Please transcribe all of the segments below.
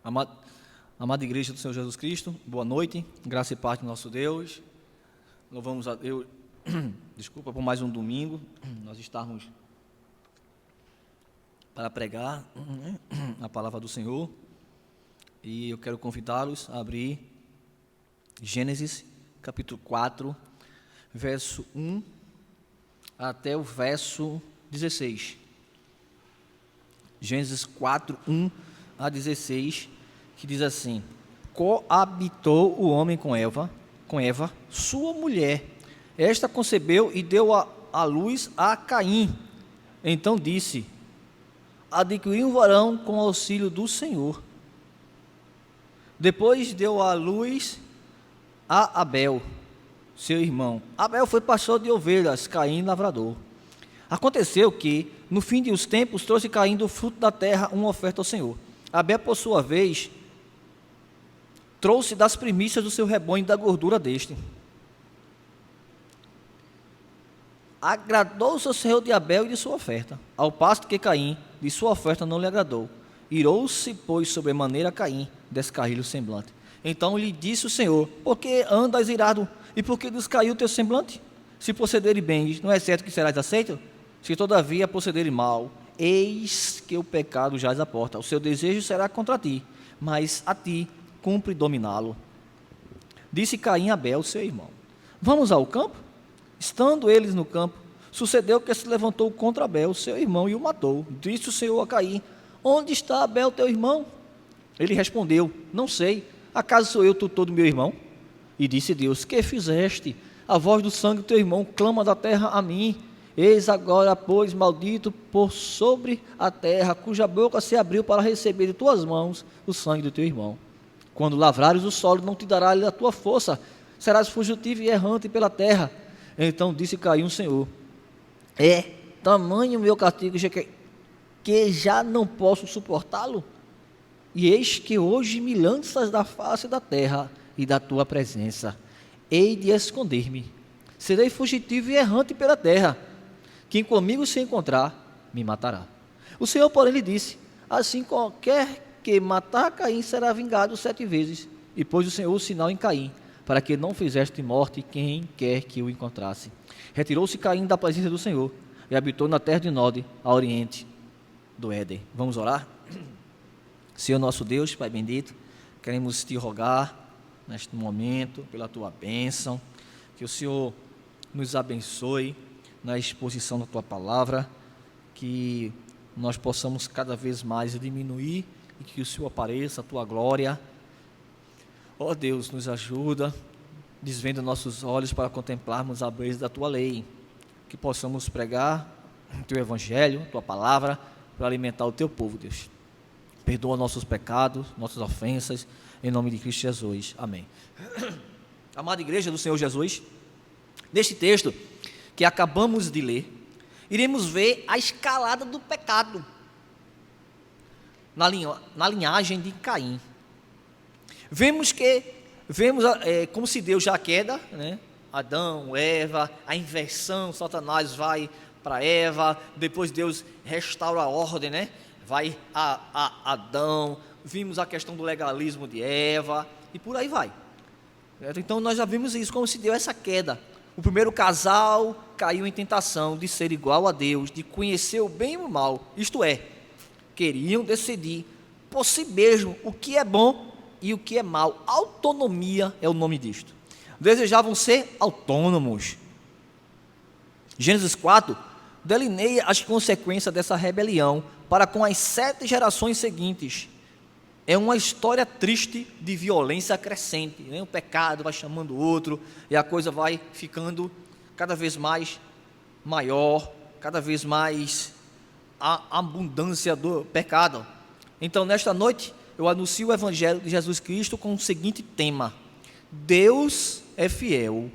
Amada, amada igreja do Senhor Jesus Cristo, boa noite, graça e paz do nosso Deus. Louvamos a Deus, desculpa, por mais um domingo, nós estarmos para pregar a palavra do Senhor. E eu quero convidá-los a abrir Gênesis capítulo 4, verso 1 até o verso 16. Gênesis 4, 1 a 16, que diz assim: coabitou o homem com Eva, sua mulher. Esta concebeu e deu à luz a Caim. Então disse: adquiri um varão com auxílio do Senhor. Depois deu à luz a Abel, seu irmão. Abel foi pastor de ovelhas, Caim lavrador. Aconteceu que, no fim dos tempos, trouxe Caim do fruto da terra uma oferta ao Senhor. Abel, por sua vez, trouxe das primícias do seu rebanho e da gordura deste. Agradou-se o Senhor de Abel e de sua oferta, ao passo que Caim, de sua oferta, não lhe agradou. Irou-se, pois, sobremaneira Caim, descarrilho o semblante. Então lhe disse o Senhor: por que andas irado, e por que descaiu o teu semblante? Se procederes bem, não é certo que serás aceito? Se todavia procederes mal, eis que o pecado jaz à porta. O seu desejo será contra ti, mas a ti cumpre dominá-lo. Disse Caim a Abel, seu irmão: vamos ao campo? Estando eles no campo, sucedeu que se levantou contra Abel, seu irmão, e o matou. Disse o Senhor a Caim: onde está Abel, teu irmão? Ele respondeu: não sei. Acaso sou eu tutor do meu irmão? E disse Deus: que fizeste? A voz do sangue do teu irmão clama da terra a mim. Eis agora, pois, maldito por sobre a terra, cuja boca se abriu para receber de tuas mãos o sangue do teu irmão. Quando lavrares o solo, não te dará a tua força, serás fugitivo e errante pela terra. Então disse Caim ao Senhor: é tamanho o meu castigo que já não posso suportá-lo? E eis que hoje me lanças da face da terra e da tua presença. Hei de esconder-me, serei fugitivo e errante pela terra. Quem comigo se encontrar, me matará. O Senhor, porém, lhe disse: assim qualquer que matar Caim será vingado 7 vezes. E pôs o Senhor o sinal em Caim, para que não fizesse morte quem quer que o encontrasse. Retirou-se Caim da presença do Senhor e habitou na terra de Nod, a oriente do Éden. Vamos orar? Senhor nosso Deus, Pai bendito, queremos te rogar neste momento pela tua bênção, que o Senhor nos abençoe na exposição da tua palavra, que nós possamos cada vez mais diminuir e que o Senhor apareça, a tua glória. Ó Deus, nos ajuda, desvenda nossos olhos para contemplarmos a beleza da tua lei, que possamos pregar o teu evangelho, tua palavra, para alimentar o teu povo, Deus. Perdoa nossos pecados, nossas ofensas, em nome de Cristo Jesus. Amém. Amada igreja do Senhor Jesus, neste texto que acabamos de ler, iremos ver a escalada do pecado na linhagem de Caim. Vemos como se deu já a queda, né? Adão, Eva, a inversão, Satanás vai para Eva, depois Deus restaura a ordem, né? Vai a Adão, vimos a questão do legalismo de Eva, e por aí vai. Então nós já vimos isso, como se deu essa queda. O primeiro casal caiu em tentação de ser igual a Deus, de conhecer o bem e o mal, isto é, queriam decidir por si mesmo o que é bom e o que é mal. Autonomia é o nome disto. Desejavam ser autônomos. Gênesis 4 delineia as consequências dessa rebelião para com as 7 gerações seguintes. É uma história triste de violência crescente, né? O pecado vai chamando o outro e a coisa vai ficando cada vez mais maior, cada vez mais a abundância do pecado. Então, nesta noite, eu anuncio o Evangelho de Jesus Cristo com o seguinte tema: Deus é fiel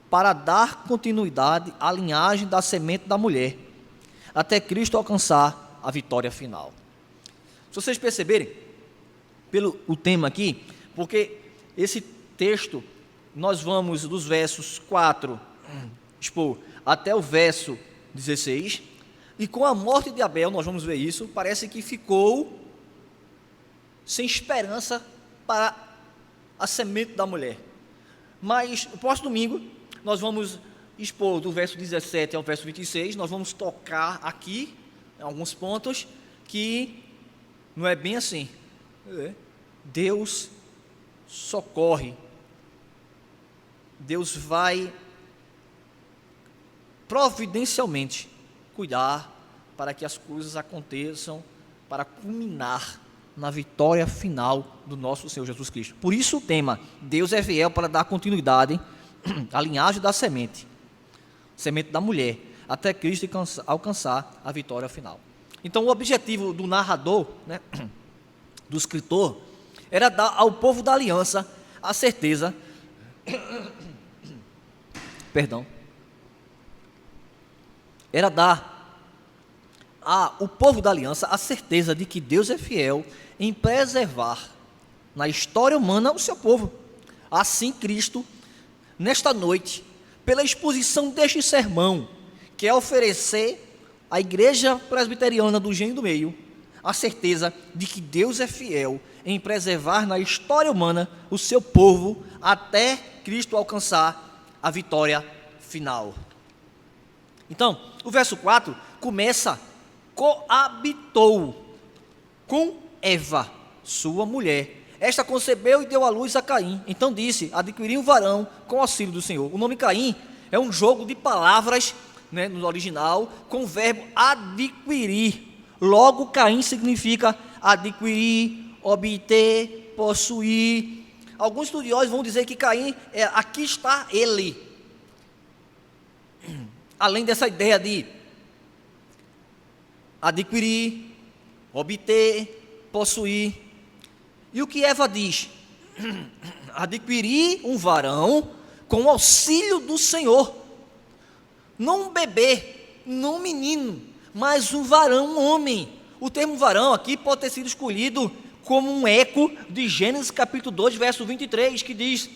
para dar continuidade à linhagem da semente da mulher, até Cristo alcançar a vitória final. Se vocês perceberem, pelo o tema aqui, porque esse texto, nós vamos dos versos 4 até o verso 16, e com a morte de Abel, nós vamos ver isso, parece que ficou sem esperança para a semente da mulher. Mas no próximo domingo nós vamos expor do verso 17 ao verso 26, nós vamos tocar aqui em alguns pontos que não é bem assim. Deus socorre, Deus vai providencialmente cuidar para que as coisas aconteçam, para culminar na vitória final do nosso Senhor Jesus Cristo. Por isso o tema, Deus é fiel para dar continuidade à linhagem da semente da mulher, até Cristo alcançar a vitória final. Então o objetivo do narrador, do escritor, era dar ao povo da aliança a certeza, era dar ao povo da aliança a certeza de que Deus é fiel em preservar na história humana o seu povo. Assim Cristo, nesta noite, pela exposição deste sermão, quer oferecer à igreja presbiteriana do Engenho do Meio a certeza de que Deus é fiel em preservar na história humana o seu povo até Cristo alcançar a vitória final. Então, o verso 4 começa: coabitou com Eva, sua mulher. Esta concebeu e deu à luz a Caim. Então disse: adquiri um varão com auxílio do Senhor. O nome Caim é um jogo de palavras, no original, com o verbo adquirir. Logo, Caim significa adquirir, obter, possuir. Alguns estudiosos vão dizer que Caim aqui está ele. Além dessa ideia de adquirir, obter, possuir. E o que Eva diz? Adquirir um varão com o auxílio do Senhor. Não um bebê, não um menino, mas um varão, um homem. O termo varão aqui pode ter sido escolhido como um eco de Gênesis capítulo 2, verso 23, que diz: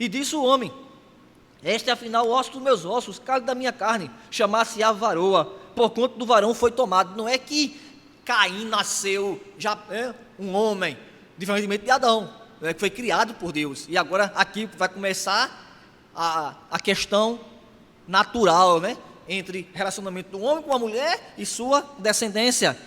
e disse o homem: este é afinal osso dos meus ossos, carne da minha carne, chamar-se-á varoa, porquanto do varão foi tomado. Não é que Caim nasceu já um homem, diferentemente de Adão, que foi criado por Deus. E agora aqui vai começar a questão natural, entre relacionamento do homem com a mulher e sua descendência.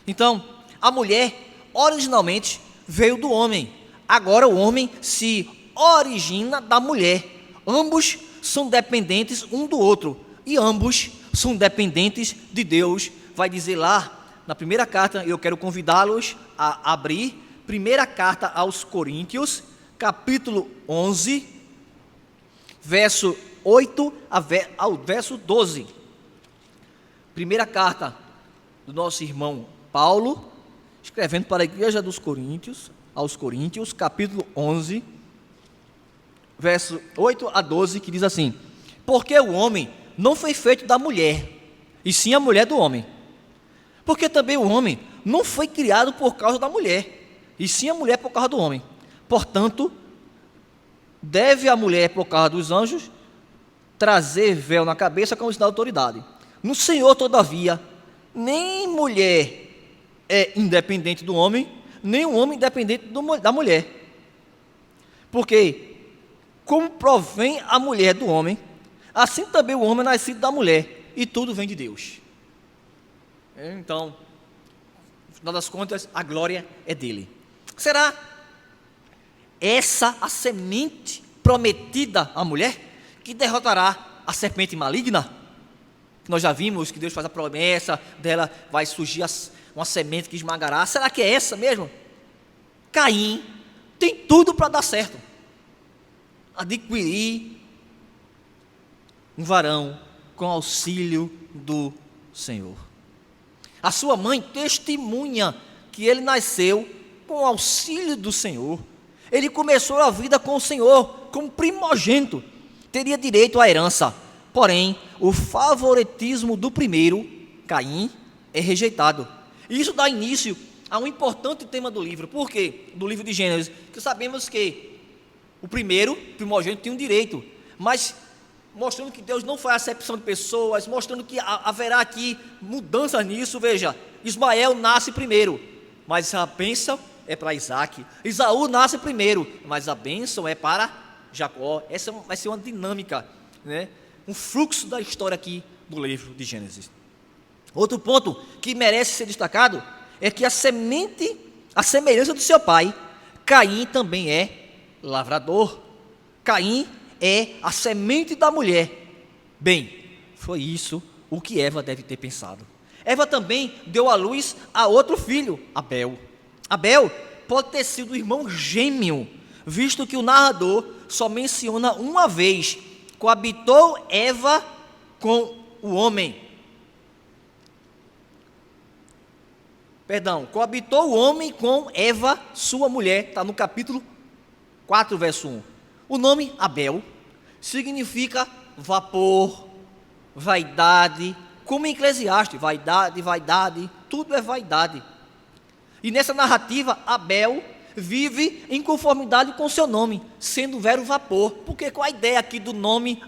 Então, a mulher originalmente veio do homem, agora o homem se origina da mulher. Ambos são dependentes um do outro e ambos são dependentes de Deus. Vai dizer lá na primeira carta, eu quero convidá-los a abrir primeira carta aos Coríntios, capítulo 11, verso 8 ao verso 12. Primeira carta do nosso irmão Paulo, escrevendo para a igreja dos Coríntios, aos Coríntios, capítulo 11, verso 8 a 12, que diz assim: porque o homem não foi feito da mulher, e sim a mulher do homem. Porque também o homem não foi criado por causa da mulher, e sim a mulher por causa do homem. Portanto, deve a mulher, por causa dos anjos, trazer véu na cabeça como sinal de autoridade. No Senhor, todavia, nem mulher é independente do homem, nem o homem independente da mulher. Porque, como provém a mulher do homem, assim também o homem é nascido da mulher, e tudo vem de Deus. Então, no final das contas, a glória é dele. Será essa a semente prometida à mulher, que derrotará a serpente maligna? Nós já vimos que Deus faz a promessa dela, vai surgir uma semente que esmagará. Será que é essa mesmo? Caim tem tudo para dar certo. Adquirir um varão com auxílio do Senhor. A sua mãe testemunha que ele nasceu com o auxílio do Senhor. Ele começou a vida com o Senhor como primogênito, teria direito à herança. Porém, o favoritismo do primeiro, Caim, é rejeitado. E isso dá início a um importante tema do livro. Por quê? Do livro de Gênesis. Porque sabemos que o primeiro, primogênito, tinha um direito, mas mostrando que Deus não faz acepção de pessoas, mostrando que haverá aqui mudança nisso. Veja, Ismael nasce primeiro, mas a bênção é para Isaac. Esaú nasce primeiro, mas a bênção é para Jacó. Essa vai ser uma dinâmica, né? Um fluxo da história aqui do livro de Gênesis. Outro ponto que merece ser destacado é que a semelhança do seu pai, Caim também é lavrador. Caim é a semente da mulher. Bem, foi isso o que Eva deve ter pensado. Eva também deu à luz a outro filho, Abel. Abel pode ter sido o irmão gêmeo, visto que o narrador só menciona uma vez: coabitou Eva com o homem. Coabitou o homem com Eva, sua mulher, está no capítulo 4, verso 1. O nome Abel significa vapor, vaidade, como em Eclesiastes, vaidade, tudo é vaidade. E nessa narrativa, Abel vive em conformidade com seu nome, sendo vero vapor. Porque qual a ideia aqui do nome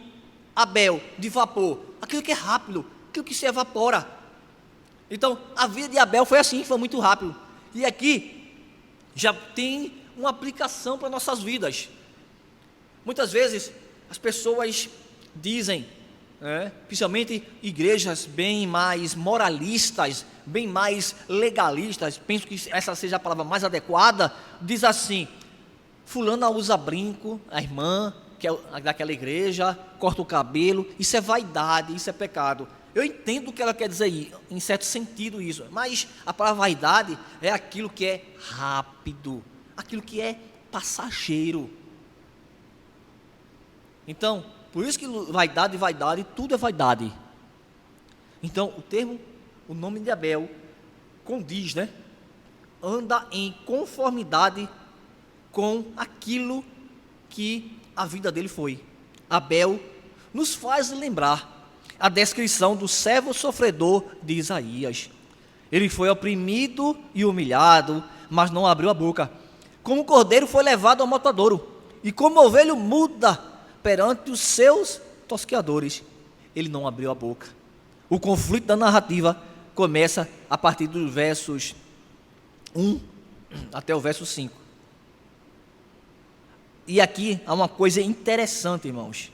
Abel, de vapor? Aquilo que é rápido, aquilo que se evapora. Então, a vida de Abel foi assim, foi muito rápido. E aqui já tem uma aplicação para nossas vidas. Muitas vezes as pessoas dizem, principalmente igrejas bem mais moralistas, bem mais legalistas, penso que essa seja a palavra mais adequada, diz assim: fulana usa brinco, a irmã que é daquela igreja, corta o cabelo, isso é vaidade, isso é pecado. Eu entendo o que ela quer dizer aí, em certo sentido isso, mas a palavra vaidade é aquilo que é rápido, aquilo que é passageiro. Então, por isso que vaidade, tudo é vaidade. Então, o nome de Abel condiz, anda em conformidade com aquilo que a vida dele foi. Abel nos faz lembrar a descrição do servo sofredor de Isaías. Ele foi oprimido e humilhado, mas não abriu a boca. Como cordeiro foi levado ao matadouro, e como ovelha muda perante os seus tosqueadores, ele não abriu a boca. O conflito da narrativa começa a partir dos versos 1 até o verso 5. E aqui há uma coisa interessante, irmãos.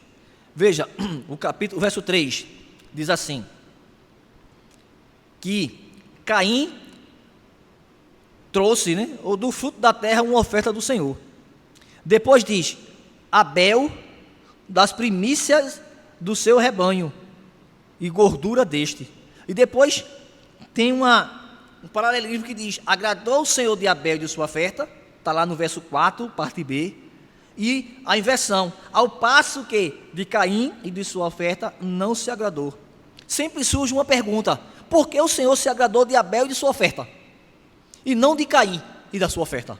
Veja, o verso 3 diz assim: que Caim trouxe, ou do fruto da terra, uma oferta do Senhor. Depois diz: Abel, das primícias do seu rebanho e gordura deste. E depois tem um paralelismo que diz: agradou o Senhor de Abel e de sua oferta, está lá no verso 4, parte B. E a inversão, ao passo que de Caim e de sua oferta não se agradou. Sempre surge uma pergunta: por que o Senhor se agradou de Abel e de sua oferta, e não de Caim e da sua oferta?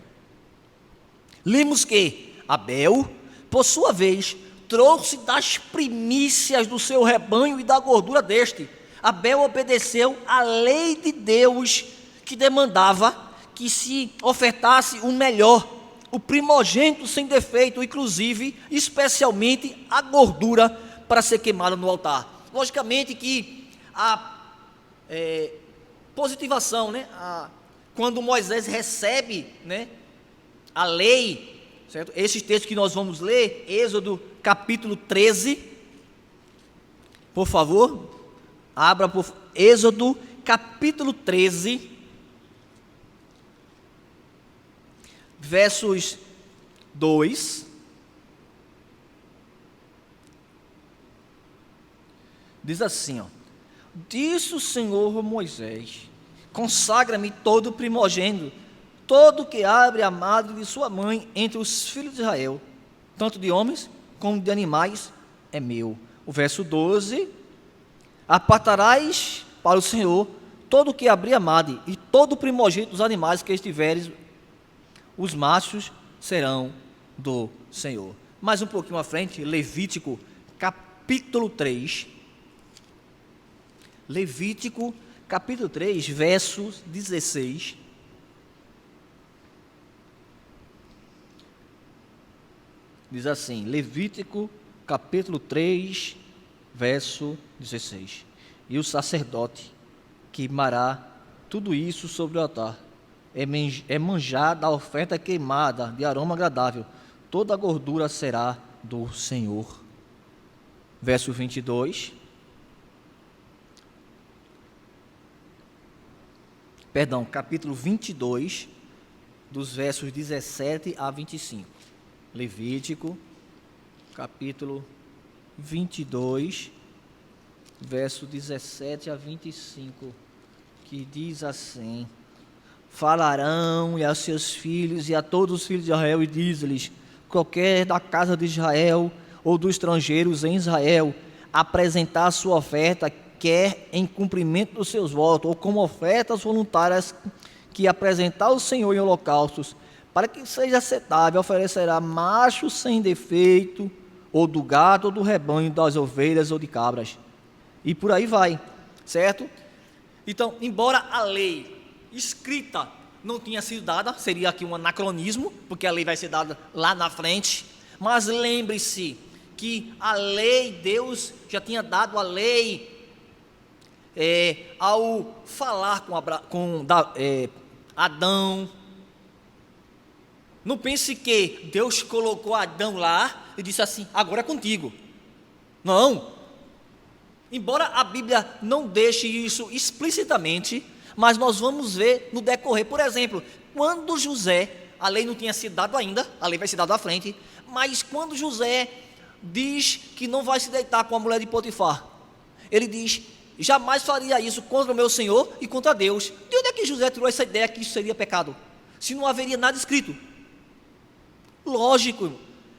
Lemos que Abel, por sua vez, trouxe das primícias do seu rebanho e da gordura deste. Abel obedeceu à lei de Deus, que demandava que se ofertasse o melhor, o primogênito sem defeito, inclusive, especialmente a gordura para ser queimada no altar. Logicamente que a positivação, quando Moisés recebe, a lei, certo? Esses textos que nós vamos ler, Êxodo capítulo 13, por favor, abra por Êxodo capítulo 13, versos 2, diz assim, disse o Senhor a Moisés: consagra-me todo primogênito, todo que abre a madre de sua mãe entre os filhos de Israel, tanto de homens como de animais, é meu. O verso 12: apartarás para o Senhor todo que abrir a madre, e todo primogênito dos animais que estiveres, os machos serão do Senhor. Mais um pouquinho à frente, Levítico capítulo 3. Levítico capítulo 3, verso 16. Diz assim, Levítico capítulo 3, verso 16. E o sacerdote queimará tudo isso sobre o altar. é manjar da oferta queimada de aroma agradável. Toda a gordura será do Senhor. Verso 22. Perdão, capítulo 22, dos versos 17 a 25. Levítico, capítulo 22, verso 17 a 25, que diz assim: falarão e a seus filhos e a todos os filhos de Israel, e diz-lhes: qualquer da casa de Israel ou dos estrangeiros em Israel apresentar a sua oferta, quer em cumprimento dos seus votos, ou como ofertas voluntárias que apresentar ao Senhor em holocaustos, para que seja aceitável, oferecerá macho sem defeito, ou do gado, ou do rebanho, das ovelhas ou de cabras. E por aí vai, certo? Então, embora a lei escrita não tinha sido dada, seria aqui um anacronismo, porque a lei vai ser dada lá na frente, mas lembre-se que a lei, Deus já tinha dado a lei ao falar com Adão. Não pense que Deus colocou Adão lá e disse assim: agora é contigo. Não. Embora a Bíblia não deixe isso explicitamente, mas nós vamos ver no decorrer. Por exemplo, quando José, a lei não tinha sido dada ainda, a lei vai ser dada à frente, mas quando José diz que não vai se deitar com a mulher de Potifar, ele diz: jamais faria isso contra o meu Senhor e contra Deus. De onde é que José tirou essa ideia que isso seria pecado? Se não haveria nada escrito. Lógico,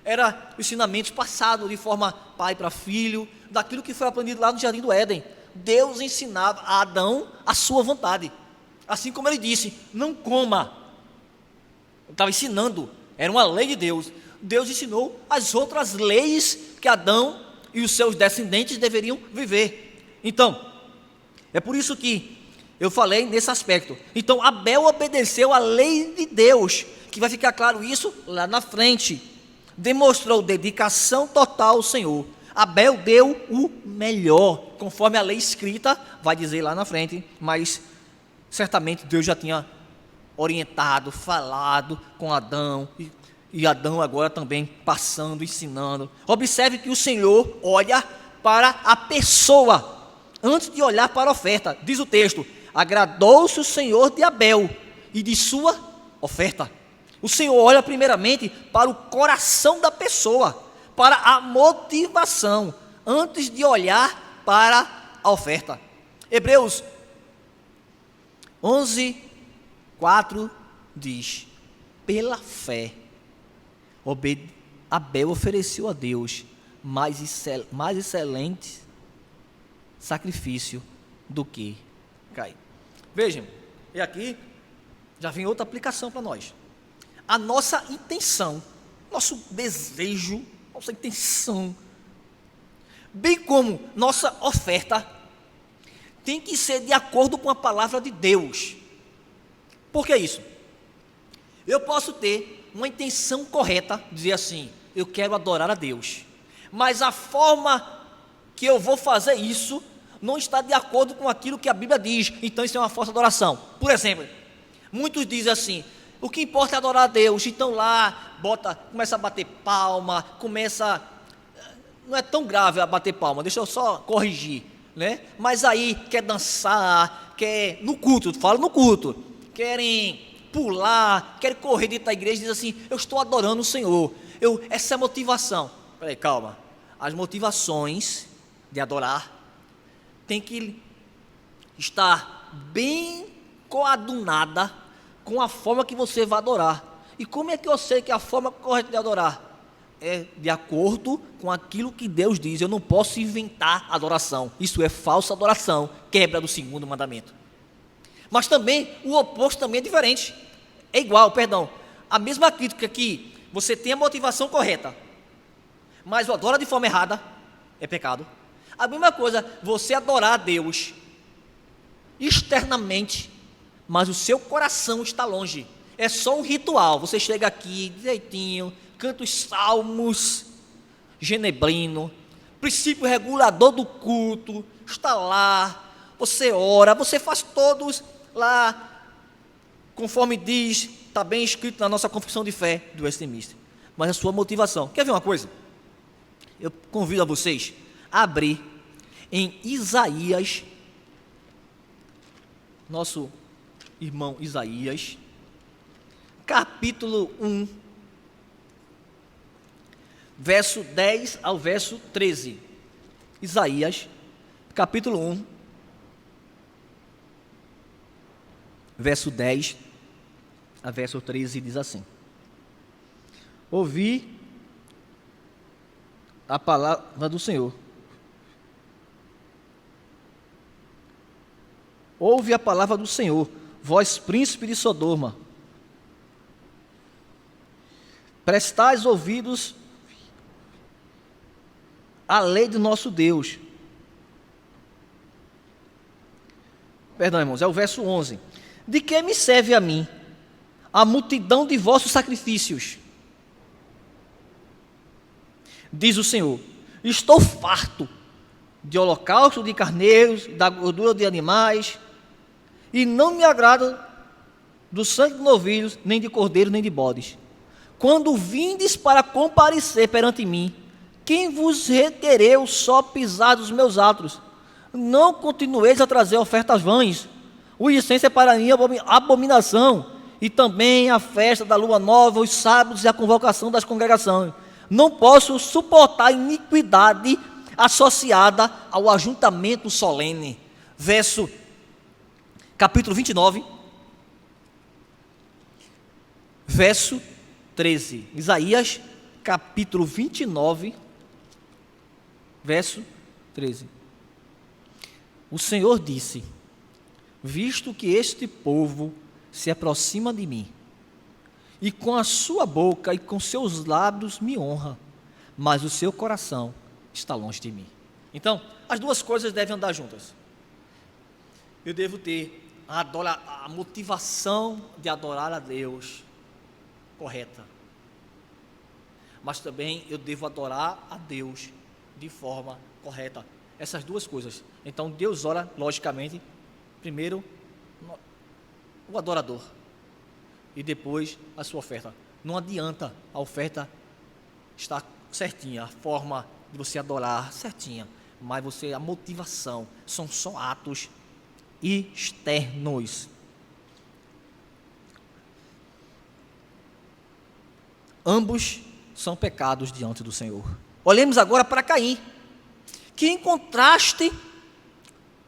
era ensinamentos passados de forma pai para filho, daquilo que foi aprendido lá no Jardim do Éden. Deus ensinava a Adão a sua vontade, assim como ele disse: não coma. Ele estava ensinando, era uma lei de Deus. Deus ensinou as outras leis que Adão e os seus descendentes deveriam viver. Então, é por isso que eu falei nesse aspecto. Então, Abel obedeceu à lei de Deus, que vai ficar claro isso lá na frente. Demonstrou dedicação total ao Senhor. Abel deu o melhor, conforme a lei escrita vai dizer lá na frente, mas certamente Deus já tinha orientado, falado com Adão, e Adão agora também passando, ensinando. Observe que o Senhor olha para a pessoa antes de olhar para a oferta. Diz o texto: agradou-se o Senhor de Abel e de sua oferta. O Senhor olha primeiramente para o coração da pessoa, para a motivação, antes de olhar para a oferta. Hebreus 11:4 diz: pela fé Abel ofereceu a Deus mais excelente sacrifício do que Caim. Vejam, e aqui já vem outra aplicação para nós. A nossa intenção, nosso desejo, nossa intenção, bem como nossa oferta, tem que ser de acordo com a palavra de Deus. Por que isso? Eu posso ter uma intenção correta, dizer assim: eu quero adorar a Deus, mas a forma que eu vou fazer isso não está de acordo com aquilo que a Bíblia diz, então isso é uma falsa adoração. Por exemplo, muitos dizem assim: o que importa é adorar a Deus, então lá, começa a bater palma, não é tão grave a bater palma, deixa eu só corrigir, né? Mas aí quer dançar, quer, no culto, fala no culto, querem pular, querem correr dentro da igreja e diz assim: eu estou adorando o Senhor, essa é a motivação. Peraí, calma, as motivações de adorar tem que estar bem coadunada com a forma que você vai adorar. E como é que eu sei que a forma correta de adorar é de acordo com aquilo que Deus diz? Eu não posso inventar adoração, isso é falsa adoração, quebra do segundo mandamento. Mas também o oposto também é diferente, é igual, perdão, a mesma crítica que você tem a motivação correta, mas o adora de forma errada, é pecado. A mesma coisa, você adorar a Deus externamente, mas o seu coração está longe, é só um ritual. Você chega aqui direitinho, canta os salmos, genebrino, princípio regulador do culto, está lá, você ora, você faz todos lá conforme diz, está bem escrito na nossa confissão de fé do Westminster, mas a sua motivação. Quer ver uma coisa? Eu convido a vocês a abrir em Isaías, nosso irmão Isaías, capítulo 1, verso 10 ao verso 13. Isaías, capítulo 1, verso 10 a verso 13, diz assim: ouvi a palavra do Senhor. Ouve a palavra do Senhor, vós príncipe de Sodoma. Prestais ouvidos à lei do nosso Deus. Perdão, irmãos, é o verso 11. De que me serve a mim a multidão de vossos sacrifícios? Diz o Senhor: estou farto de holocausto de carneiros, da gordura de animais, e não me agrada do sangue de novilhos, nem de cordeiro, nem de bodes. Quando vindes para comparecer perante mim, quem vos requereu só pisar dos meus atos? Não continueis a trazer ofertas vãs. O incenso é para mim abominação, e também a festa da lua nova, os sábados e a convocação das congregações. Não posso suportar iniquidade associada ao ajuntamento solene. Verso, capítulo 29, verso 13. Isaías, capítulo 29, verso 13. O Senhor disse: visto que este povo se aproxima de mim, e com a sua boca e com seus lábios me honra, mas o seu coração está longe de mim. Então, as duas coisas devem andar juntas. Eu devo ter a motivação de adorar a Deus correta, mas também eu devo adorar a Deus de forma correta. Essas duas coisas. Então Deus ora, logicamente, primeiro o adorador e depois a sua oferta. Não adianta a oferta estar certinha, a forma de você adorar certinha, mas a motivação são só atos externos. Ambos são pecados diante do Senhor. Olhemos agora para Caim, que em contraste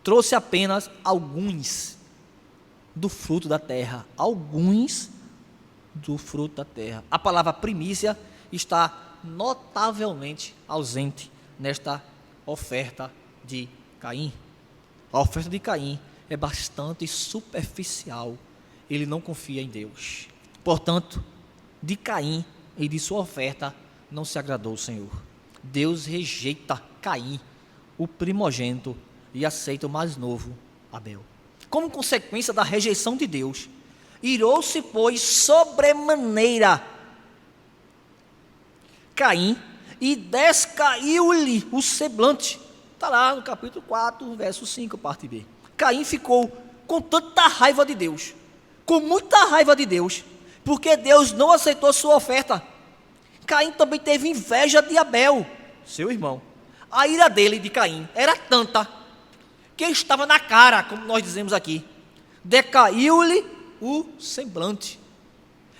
trouxe apenas alguns do fruto da terra. Alguns do fruto da terra. A palavra primícia está notavelmente ausente nesta oferta de Caim. A oferta de Caim é bastante superficial. Ele não confia em Deus. Portanto, de Caim e de sua oferta não se agradou o Senhor. Deus rejeita Caim, o primogênito, e aceita o mais novo, Abel. Como consequência da rejeição de Deus, irou-se, pois, sobremaneira Caim, e descaiu-lhe o semblante. Está lá no capítulo 4, verso 5, parte B. Caim ficou com tanta raiva de Deus, com muita raiva de Deus, porque Deus não aceitou sua oferta. Caim também teve inveja de Abel, seu irmão. A ira dele, de Caim, era tanta que estava na cara, como nós dizemos aqui. Decaiu-lhe o semblante.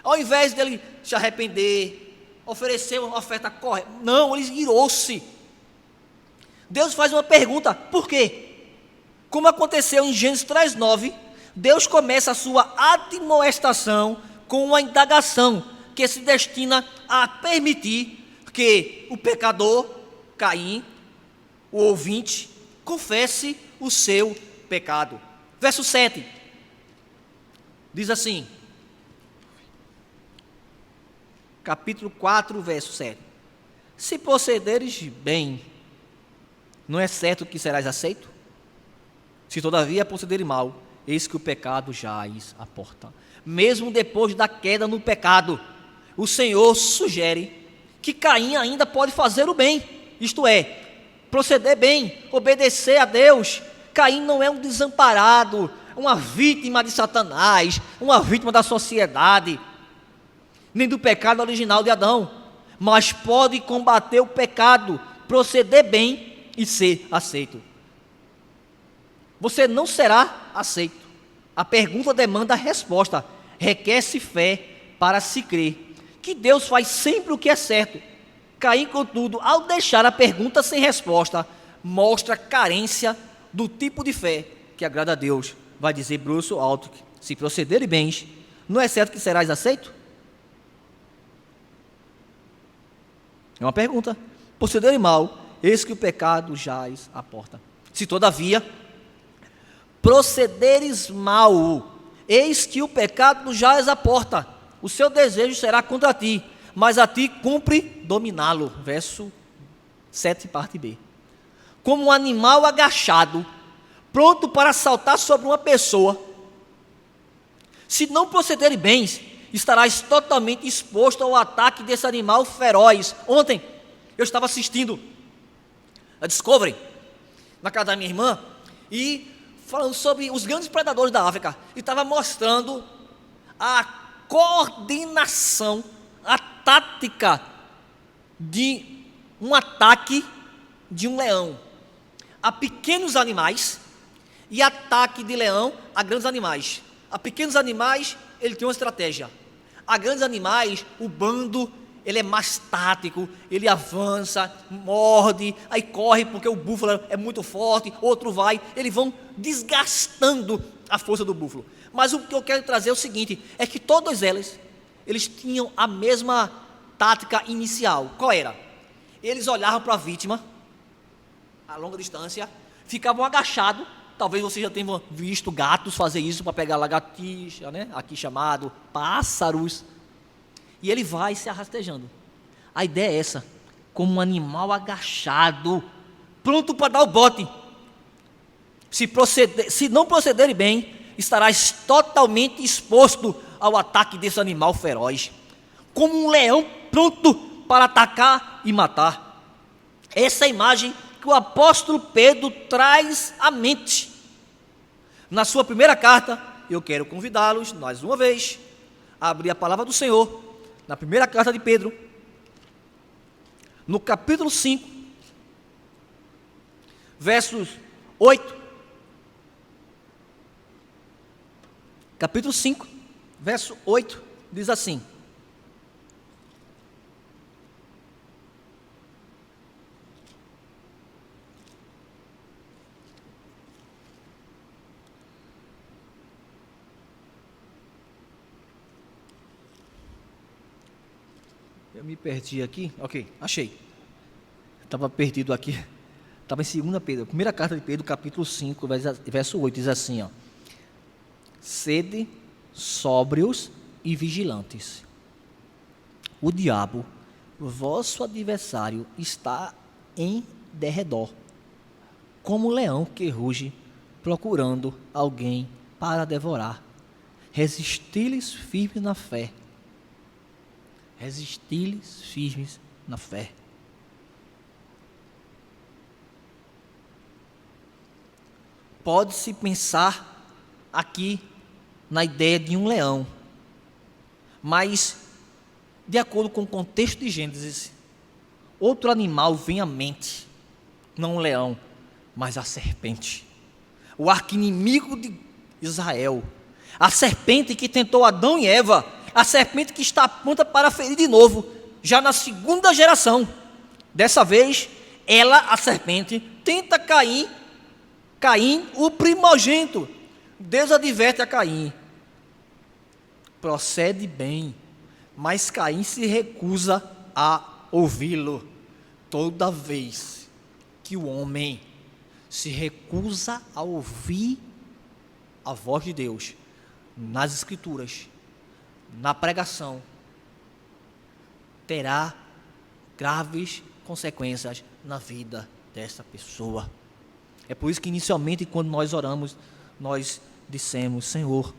Ao invés dele se arrepender, oferecer uma oferta correta, não, ele irou-se. Deus faz uma pergunta: por quê? Como aconteceu em Gênesis 3:9, Deus começa a sua admoestação com uma indagação que se destina a permitir que o pecador, Caim, o ouvinte, confesse o seu pecado. Verso 7 diz assim, capítulo 4, verso 7: se procederes bem, não é certo que serás aceito? Se todavia procederes mal, eis que o pecado jaz à porta. Mesmo depois da queda no pecado, o Senhor sugere que Caim ainda pode fazer o bem, isto é, proceder bem, obedecer a Deus. Caim não é um desamparado, uma vítima de Satanás, uma vítima da sociedade, nem do pecado original de Adão, mas pode combater o pecado, proceder bem e ser aceito. Você não será aceito. A pergunta demanda a resposta, requer-se fé para se crer que Deus faz sempre o que é certo. Caim, contudo, ao deixar a pergunta sem resposta, mostra carência do tipo de fé que agrada a Deus. Vai dizer grosso alto, se procederem bens, não é certo que serás aceito? É uma pergunta. Procederem mal, eis que o pecado jaz à porta. Se todavia procederes mal, eis que o pecado jaz à porta, o seu desejo será contra ti, mas a ti cumpre dominá-lo. Verso 7, parte B. Como um animal agachado, pronto para saltar sobre uma pessoa, se não procederem bens, estarás totalmente exposto ao ataque desse animal feroz. Ontem, eu estava assistindo a Discovery, na casa da minha irmã, e falando sobre os grandes predadores da África, e estava mostrando a coordenação, a tática de um ataque de um leão a pequenos animais e ataque de leão a grandes animais. A pequenos animais, ele tem uma estratégia. A grandes animais, o bando, ele é mais tático, ele avança, morde, aí corre porque o búfalo é muito forte, outro vai, eles vão desgastando a força do búfalo. Mas o que eu quero trazer é o seguinte, é que todos eles tinham a mesma tática inicial. Qual era? Eles olhavam para a vítima, a longa distância, ficavam agachados. Talvez você já tenha visto gatos fazer isso para pegar lagartixa, né? Aqui chamado pássaros. E ele vai se arrastejando. A ideia é essa, como um animal agachado, pronto para dar o bote. Se não procederem bem, estarás totalmente exposto ao ataque desse animal feroz, como um leão pronto para atacar e matar. Essa é a imagem que o apóstolo Pedro traz à mente. Na sua primeira carta, eu quero convidá-los, mais uma vez, a abrir a palavra do Senhor, na primeira carta de Pedro, no capítulo 5, versos 8. Capítulo 5, verso 8, diz assim: eu me perdi aqui, ok, achei. Estava perdido aqui. Estava em 2 Pedro, primeira carta de Pedro, capítulo 5, verso 8, diz assim, ó: sede sóbrios e vigilantes. O diabo, vosso adversário, está em derredor, como um leão que ruge, procurando alguém para devorar. Resisti-lhes firmes na fé. Resisti-lhes firmes na fé. Pode-se pensar aqui na ideia de um leão, mas, de acordo com o contexto de Gênesis, outro animal vem à mente, não um leão, mas a serpente, o arqui-inimigo de Israel, a serpente que tentou Adão e Eva, a serpente que está pronta para ferir de novo, já na segunda geração. Dessa vez, ela, a serpente, tenta Caim, o primogênito. Deus adverte a Caim: procede bem, mas Caim se recusa a ouvi-lo. Toda vez que o homem se recusa a ouvir a voz de Deus, nas Escrituras, na pregação, terá graves consequências na vida dessa pessoa. É por isso que inicialmente, quando nós oramos, nós dissemos: Senhor,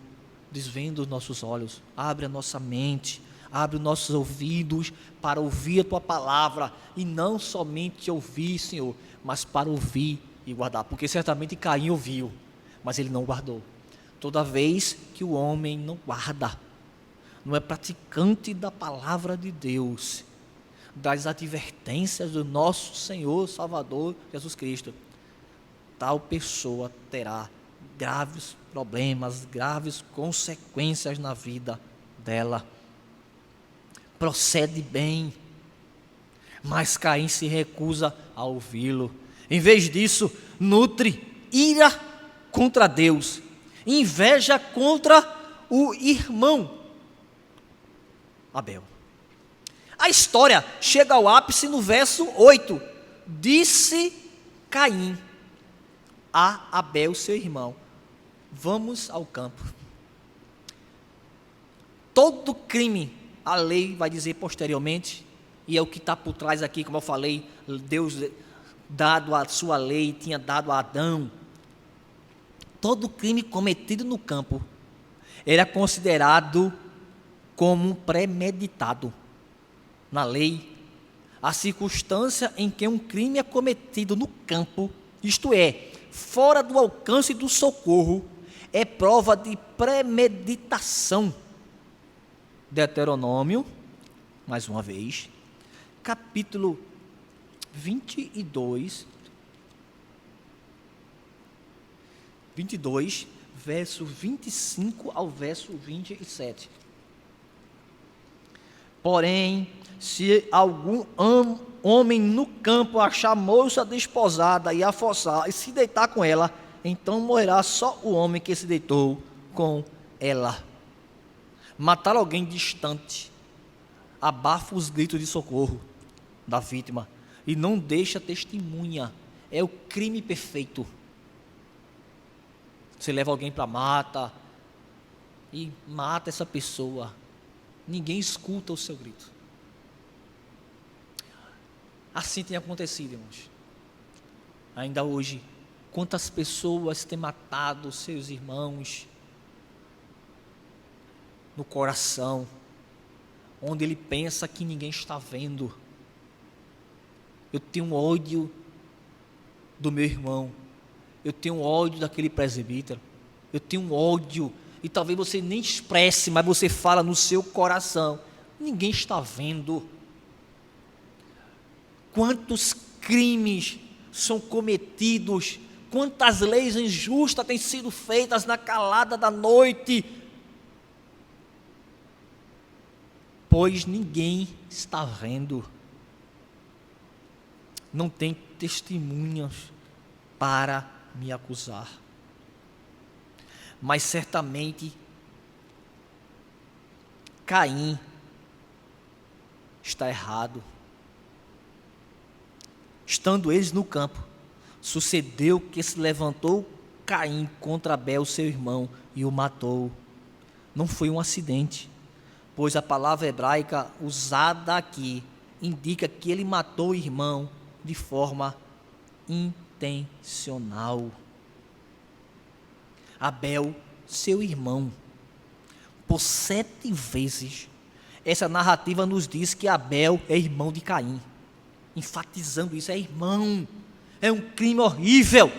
desvenda os nossos olhos, abre a nossa mente, abre os nossos ouvidos para ouvir a Tua palavra, e não somente ouvir, Senhor, mas para ouvir e guardar, porque certamente Caim ouviu, mas ele não guardou. Toda vez que o homem não guarda, não é praticante da palavra de Deus, das advertências do nosso Senhor Salvador Jesus Cristo, tal pessoa terá graves problemas, graves consequências na vida dela. Procede bem, mas Caim se recusa a ouvi-lo. Em vez disso, nutre ira contra Deus, inveja contra o irmão Abel. A história chega ao ápice no verso 8. Disse Caim a Abel, seu irmão: vamos ao campo. Todo crime, a lei vai dizer posteriormente, e é o que está por trás aqui, como eu falei, Deus, dado a sua lei, tinha dado a Adão. Todo crime cometido no campo era considerado como premeditado. Na lei, a circunstância em que um crime é cometido no campo, isto é, fora do alcance do socorro, é prova de premeditação. Deuteronômio, mais uma vez, capítulo 22, verso 25 ao verso 27. Porém, se algum homem no campo achar moça desposada e a forçar e se deitar com ela, então morrerá só o homem que se deitou com ela. Matar alguém distante abafa os gritos de socorro da vítima e não deixa testemunha. É o crime perfeito. Você leva alguém para a mata e mata essa pessoa. Ninguém escuta o seu grito. Assim tem acontecido, irmãos. Ainda hoje, quantas pessoas têm matado seus irmãos no coração, onde ele pensa que ninguém está vendo. Eu tenho ódio do meu irmão, eu tenho ódio daquele presbítero, eu tenho ódio, e talvez você nem expresse, mas você fala no seu coração, ninguém está vendo. Quantos crimes são cometidos, quantas leis injustas têm sido feitas na calada da noite, pois ninguém está vendo, não tem testemunhas para me acusar. Mas certamente Caim está errado. Estando eles no campo, sucedeu que se levantou Caim contra Abel, seu irmão, e o matou. Não foi um acidente, pois a palavra hebraica usada aqui indica que ele matou o irmão de forma intencional. Abel, seu irmão, por 7 vezes, essa narrativa nos diz que Abel é irmão de Caim, enfatizando isso, é irmão, é um crime horrível.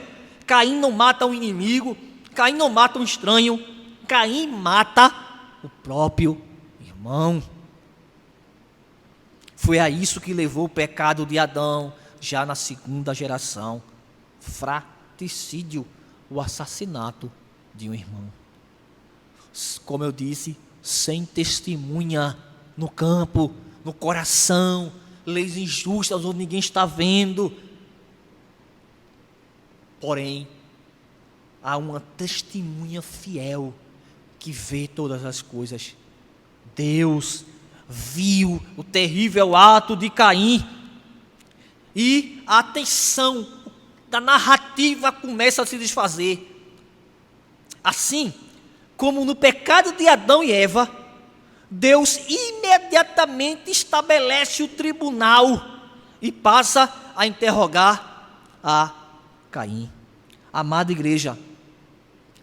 Caim não mata um inimigo, Caim não mata um estranho, Caim mata o próprio irmão. Foi a isso que levou o pecado de Adão, já na 2ª geração, fratricídio, o assassinato de um irmão. Como eu disse, sem testemunha no campo, no coração, leis injustas onde ninguém está vendo. Porém, há uma testemunha fiel que vê todas as coisas. Deus viu o terrível ato de Caim e a atenção da narrativa começa a se desfazer. Assim como no pecado de Adão e Eva, Deus imediatamente estabelece o tribunal e passa a interrogar a Caim. Amada igreja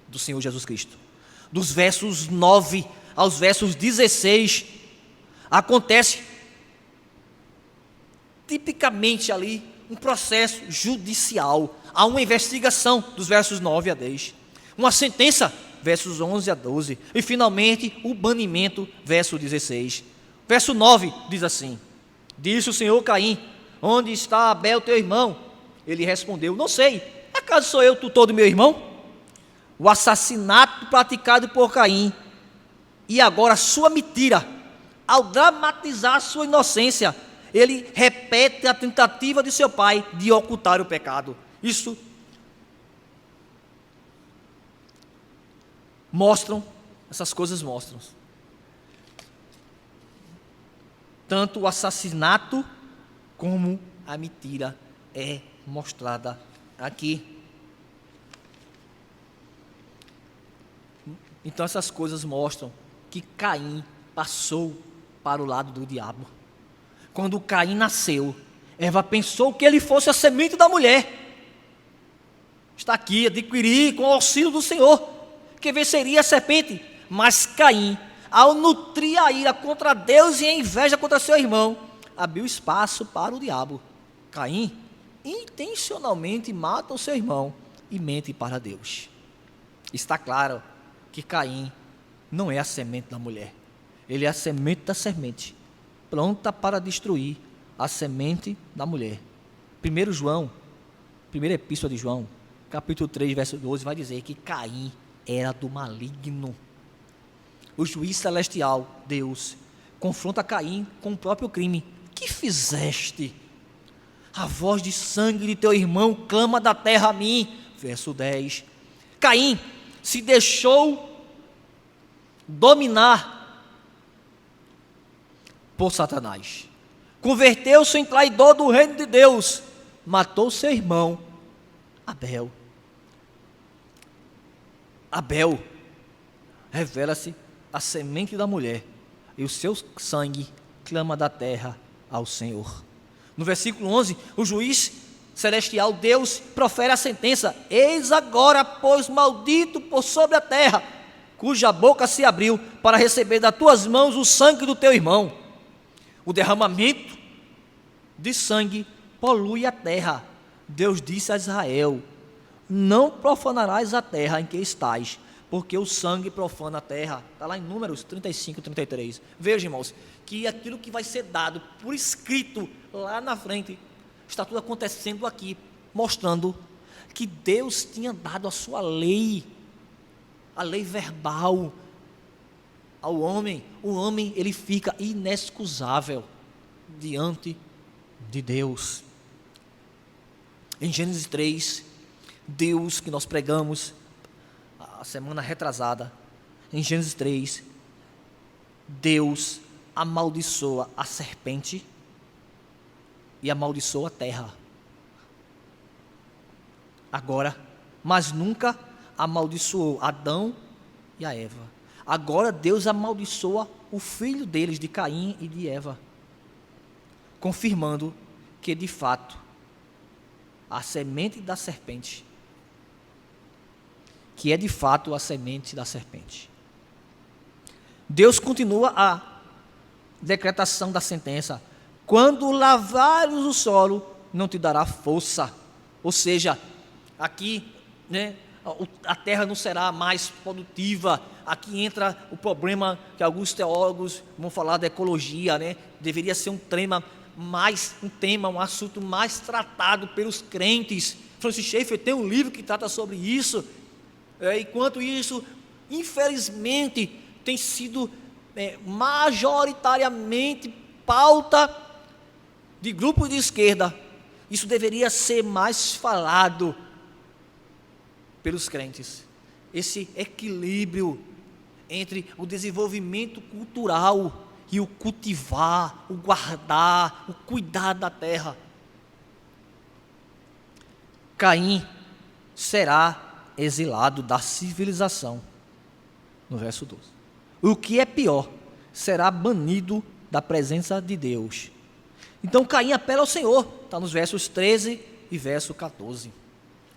do Senhor Jesus Cristo, dos versos 9 aos versos 16, acontece tipicamente ali um processo judicial. Há uma investigação dos versos 9 a 10. Uma sentença versos 11 a 12. E finalmente o banimento, verso 16. Verso 9 diz assim: disse o Senhor a Caim: onde está Abel teu irmão? Ele respondeu: não sei, acaso sou eu tutor do meu irmão? O assassinato praticado por Caim e agora sua mentira, ao dramatizar sua inocência, ele repete a tentativa de seu pai de ocultar o pecado. Isso essas coisas mostram tanto o assassinato como a mentira é mostrada aqui. Então essas coisas mostram que Caim passou para o lado do diabo. Quando Caim nasceu, Eva pensou que ele fosse a semente da mulher. Está aqui, adquirir com o auxílio do Senhor, que venceria a serpente. Mas Caim, ao nutrir a ira contra Deus e a inveja contra seu irmão, abriu espaço para o diabo. Caim intencionalmente mata o seu irmão e mente para Deus. Está claro que Caim não é a semente da mulher, ele é a semente da serpente, pronta para destruir a semente da mulher. 1 João, primeira epístola de João, capítulo 3, verso 12, vai dizer que Caim era do maligno. O juiz celestial, Deus, confronta Caim com o próprio crime. Que fizeste? A voz de sangue de teu irmão clama da terra a mim. Verso 10. Caim se deixou dominar por Satanás. Converteu-se em traidor do reino de Deus. Matou seu irmão Abel. Abel revela-se a semente da mulher, e o seu sangue clama da terra ao Senhor. No versículo 11, o juiz celestial, Deus, profere a sentença: eis agora, pois, maldito por sobre a terra, cuja boca se abriu para receber das tuas mãos o sangue do teu irmão. O derramamento de sangue polui a terra. Deus disse a Israel: não profanarás a terra em que estás, porque o sangue profana a terra. Está lá em Números 35, 33. Veja, irmãos, que aquilo que vai ser dado por escrito lá na frente, está tudo acontecendo aqui, mostrando que Deus tinha dado a sua lei, a lei verbal ao homem. O homem, ele fica inexcusável diante de Deus. Em Gênesis 3, Deus, que nós pregamos a semana retrasada, em Gênesis 3, Deus amaldiçoa a serpente e amaldiçoa a terra. Agora, mas nunca amaldiçoou Adão e a Eva. Agora Deus amaldiçoa o filho deles, de Caim e de Eva, confirmando que de fato a semente da serpente, que é de fato a semente da serpente. Deus continua a decretação da sentença: quando lavares o solo, não te dará força. Ou seja, aqui, a terra não será mais produtiva. Aqui entra o problema que alguns teólogos vão falar da ecologia, Deveria ser um assunto mais tratado pelos crentes. Francis Schaeffer tem um livro que trata sobre isso. Enquanto isso, infelizmente, tem sido majoritariamente pauta de grupos de esquerda. Isso deveria ser mais falado pelos crentes. Esse equilíbrio entre o desenvolvimento cultural e o cultivar, o guardar, o cuidar da terra. Caim será exilado da civilização, no verso 12. O que é pior, será banido da presença de Deus. Então Caim apela ao Senhor, está nos versos 13 e verso 14.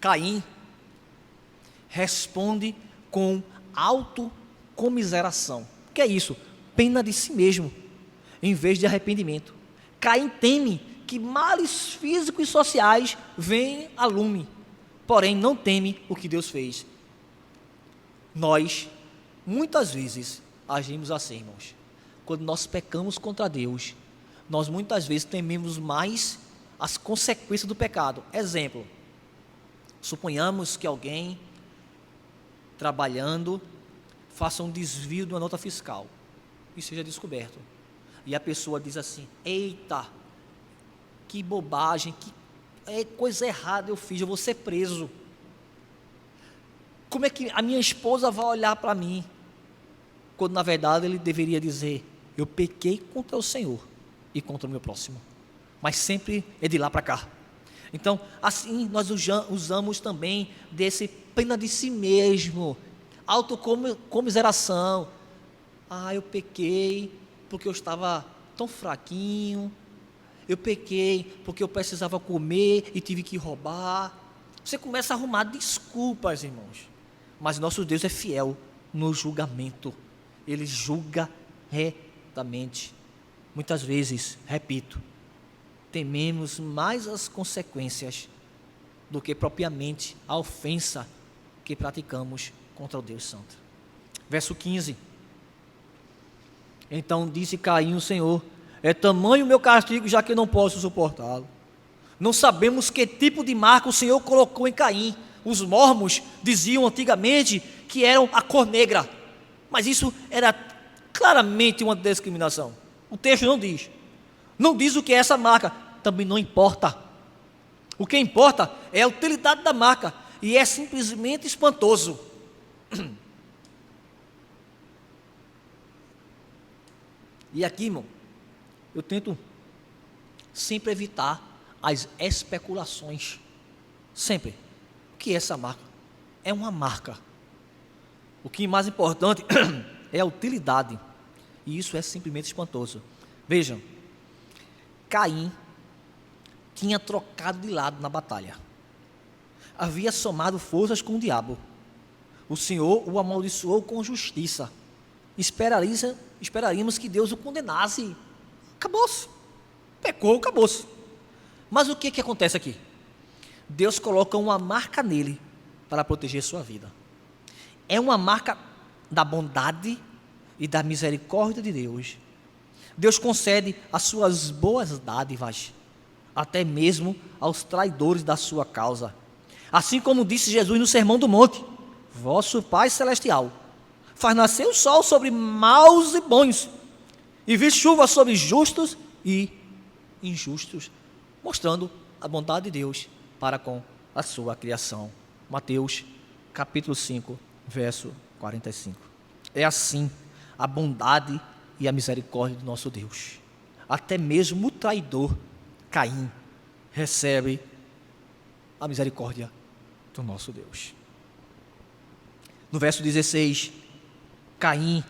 Caim responde com autocomiseração. O que é isso? Pena de si mesmo, em vez de arrependimento. Caim teme que males físicos e sociais venham a lume, porém não teme o que Deus fez. Nós, muitas vezes, agimos assim, irmãos. Quando nós pecamos contra Deus, nós muitas vezes tememos mais as consequências do pecado. Exemplo, suponhamos que alguém, trabalhando, faça um desvio de uma nota fiscal e seja descoberto. E a pessoa diz assim: eita, que bobagem, que coisa errada eu fiz, eu vou ser preso. Como é que a minha esposa vai olhar para mim? Quando na verdade ele deveria dizer: eu pequei contra o Senhor e contra o meu próximo. Mas sempre é de lá para cá. Então, assim nós usamos também desse pena de si mesmo, autocomiseração. Eu pequei porque eu estava tão fraquinho, eu pequei porque eu precisava comer e tive que roubar. Você começa a arrumar desculpas, irmãos. Mas nosso Deus é fiel no julgamento. Ele julga retamente. Muitas vezes, repito, tememos mais as consequências do que propriamente a ofensa que praticamos contra o Deus Santo. Verso 15. Então disse Caim ao Senhor: é tamanho o meu castigo, já que não posso suportá-lo. Não sabemos que tipo de marca o Senhor colocou em Caim. Os mormons diziam antigamente que eram a cor negra, mas isso era claramente uma discriminação. O texto não diz o que é essa marca, também não importa. O que importa é a utilidade da marca, e é simplesmente espantoso. E aqui, irmão, eu tento sempre evitar as especulações. Sempre. O que é essa marca? É uma marca. O que é mais importante é a utilidade. E isso é simplesmente espantoso. Vejam, Caim tinha trocado de lado na batalha. Havia somado forças com o diabo. O Senhor o amaldiçoou com justiça. Esperaríamos que Deus o condenasse. Acabou-se. Pecou, acabou-se. Mas o que acontece aqui? Deus coloca uma marca nele para proteger sua vida. É uma marca da bondade e da misericórdia de Deus. Deus concede as suas boas dádivas, até mesmo aos traidores da sua causa. Assim como disse Jesus no Sermão do Monte: vosso Pai Celestial faz nascer o sol sobre maus e bons, e vir chuva sobre justos e injustos, mostrando a bondade de Deus para com a sua criação. Mateus capítulo 5, verso 45. É assim a bondade e a misericórdia do nosso Deus. Até mesmo o traidor Caim recebe a misericórdia do nosso Deus. No verso 16, Caim,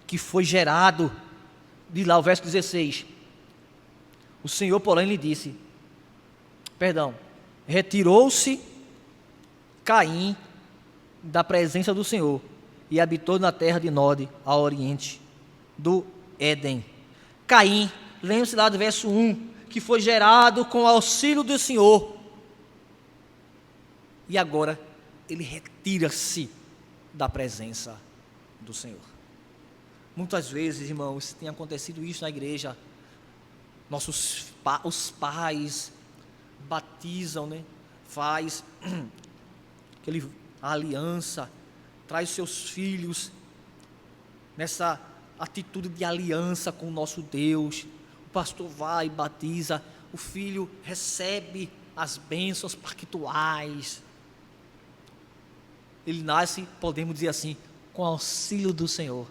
que foi gerado, diz lá o verso 16, o Senhor, porém, lhe disse, retirou-se Caim da presença do Senhor e habitou na terra de Nod, a oriente do Éden. Caim, lembre-se lá do verso 1, que foi gerado com o auxílio do Senhor, e agora ele retira-se da presença do Senhor. Muitas vezes, irmãos, tem acontecido isso na igreja. Os pais batizam, faz a aliança, traz seus filhos nessa atitude de aliança com o nosso Deus. O pastor vai e batiza, o filho recebe as bênçãos pactuais. Ele nasce, podemos dizer assim, com o auxílio do Senhor.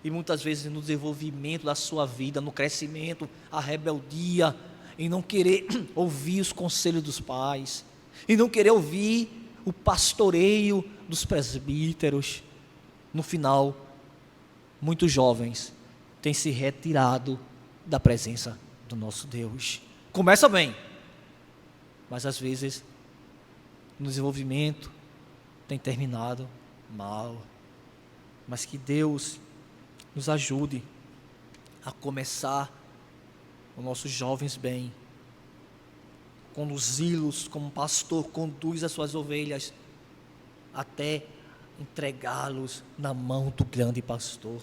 E muitas vezes no desenvolvimento da sua vida, no crescimento, a rebeldia, em não querer ouvir os conselhos dos pais, em não querer ouvir o pastoreio dos presbíteros. No final, muitos jovens têm se retirado da presença do nosso Deus. Começa bem, mas às vezes no desenvolvimento tem terminado mal. Mas que Deus nos ajude a começar os nossos jovens bem, conduzi-los como pastor conduz as suas ovelhas até entregá-los na mão do grande pastor.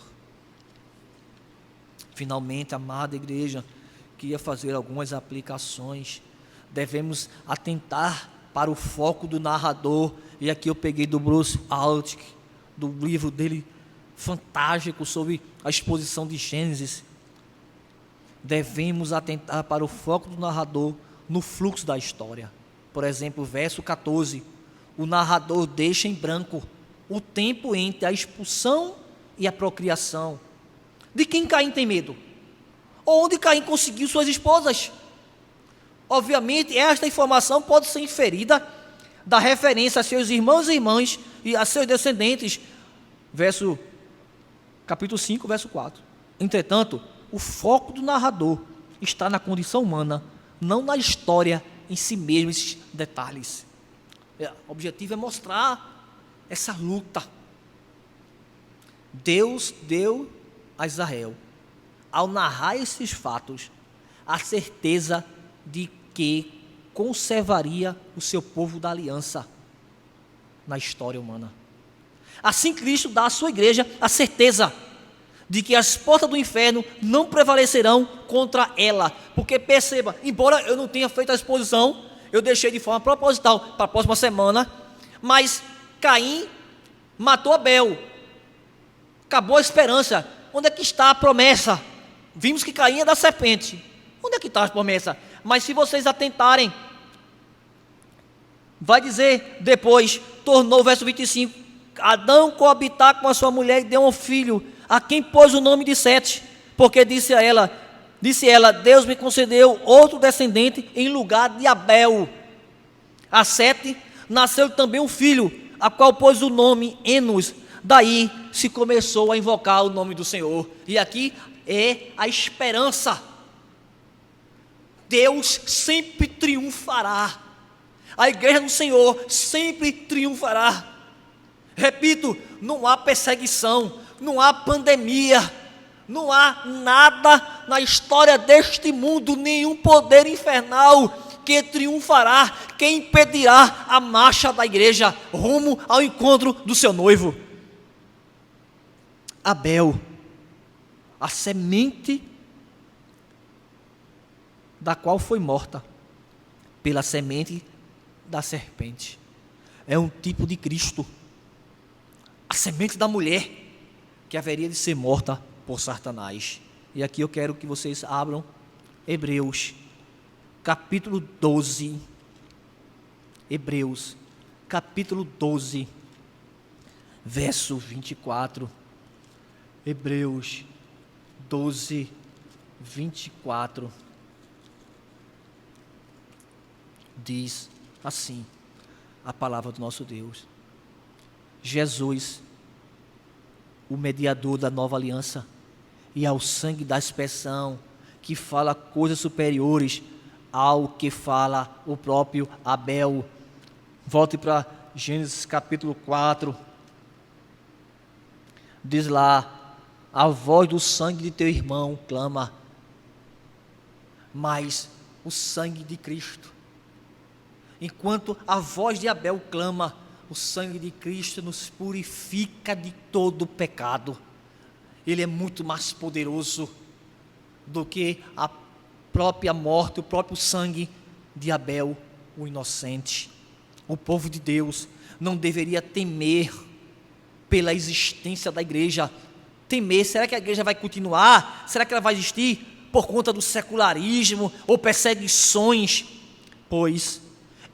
Finalmente, amada igreja, queria fazer algumas aplicações. Devemos atentar para o foco do narrador, e aqui eu peguei do Bruce Aldick, do livro dele fantástico sobre a exposição de Gênesis. Devemos atentar para o foco do narrador no fluxo da história. Por exemplo, verso 14, o narrador deixa em branco o tempo entre a expulsão e a procriação. De quem Caim tem medo? Onde Caim conseguiu suas esposas? Obviamente, esta informação pode ser inferida da referência a seus irmãos e irmãs e a seus descendentes. Capítulo 5, verso 4. Entretanto, o foco do narrador está na condição humana, não na história em si mesmo, esses detalhes. O objetivo é mostrar essa luta. Deus deu a Israel, ao narrar esses fatos, a certeza de que conservaria o seu povo da aliança na história humana. Assim, Cristo dá à sua igreja a certeza de que as portas do inferno não prevalecerão contra ela. Porque perceba, embora eu não tenha feito a exposição, eu deixei de forma proposital para a próxima semana, mas Caim matou Abel, acabou a esperança. Onde é que está a promessa? Vimos que Caim é da serpente. Onde é que está a promessa? Mas se vocês atentarem, vai dizer depois, tornou o verso 25, Adão coabitar com a sua mulher e deu um filho, a quem pôs o nome de Sete, porque disse ela, Deus me concedeu outro descendente em lugar de Abel. A Sete nasceu também um filho, a qual pôs o nome Enos. Daí se começou a invocar o nome do Senhor. E aqui é a esperança. Deus sempre triunfará. A igreja do Senhor sempre triunfará. Repito, não há perseguição, não há pandemia, não há nada na história deste mundo, nenhum poder infernal que triunfará, que impedirá a marcha da igreja rumo ao encontro do seu noivo. Abel, a semente da qual foi morta pela semente da serpente, é um tipo de Cristo. A semente da mulher que haveria de ser morta por Satanás. E aqui eu quero que vocês abram Hebreus, capítulo 12. Hebreus, capítulo 12, verso 24. Hebreus 12, 24. Diz assim a palavra do nosso Deus: Jesus, o mediador da nova aliança, e ao sangue da expressão, que fala coisas superiores ao que fala o próprio Abel. Volte para Gênesis capítulo 4. Diz lá: a voz do sangue de teu irmão clama, mas o sangue de Cristo. Enquanto a voz de Abel clama, o sangue de Cristo nos purifica de todo pecado. Ele é muito mais poderoso do que a própria morte, o próprio sangue de Abel, o inocente. O povo de Deus não deveria temer pela existência da igreja. Temer, será que a igreja vai continuar? Será que ela vai existir por conta do secularismo ou perseguições? Pois,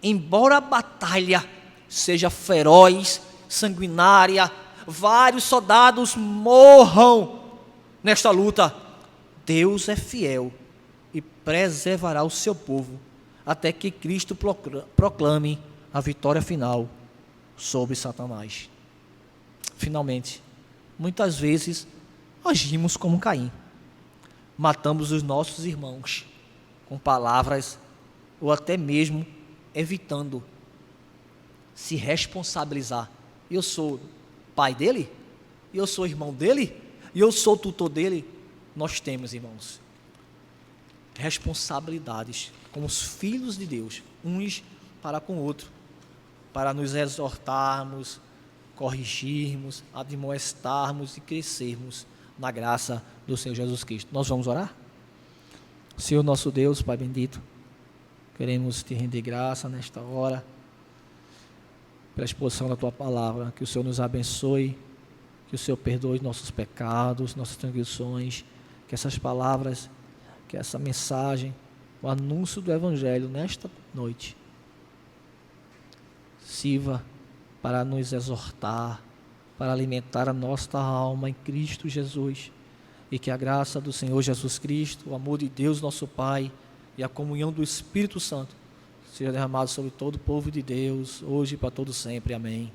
embora a batalha seja feroz, sanguinária, vários soldados morram nesta luta, Deus é fiel e preservará o seu povo até que Cristo proclame a vitória final sobre Satanás. Finalmente, muitas vezes agimos como Caim, matamos os nossos irmãos com palavras ou até mesmo evitando se responsabilizar. Eu sou pai dele, eu sou irmão dele, e eu sou tutor dele. Nós temos, irmãos, responsabilidades como os filhos de Deus, uns para com o outro, para nos exortarmos, corrigirmos, admoestarmos e crescermos na graça do Senhor Jesus Cristo. Nós vamos orar? Senhor nosso Deus, Pai bendito, queremos te render graça nesta hora, pela exposição da Tua Palavra, que o Senhor nos abençoe, que o Senhor perdoe nossos pecados, nossas transgressões, que essas palavras, que essa mensagem, o anúncio do Evangelho nesta noite, sirva para nos exortar, para alimentar a nossa alma em Cristo Jesus, e que a graça do Senhor Jesus Cristo, o amor de Deus nosso Pai e a comunhão do Espírito Santo seja derramado sobre todo o povo de Deus, hoje e para todo sempre. Amém.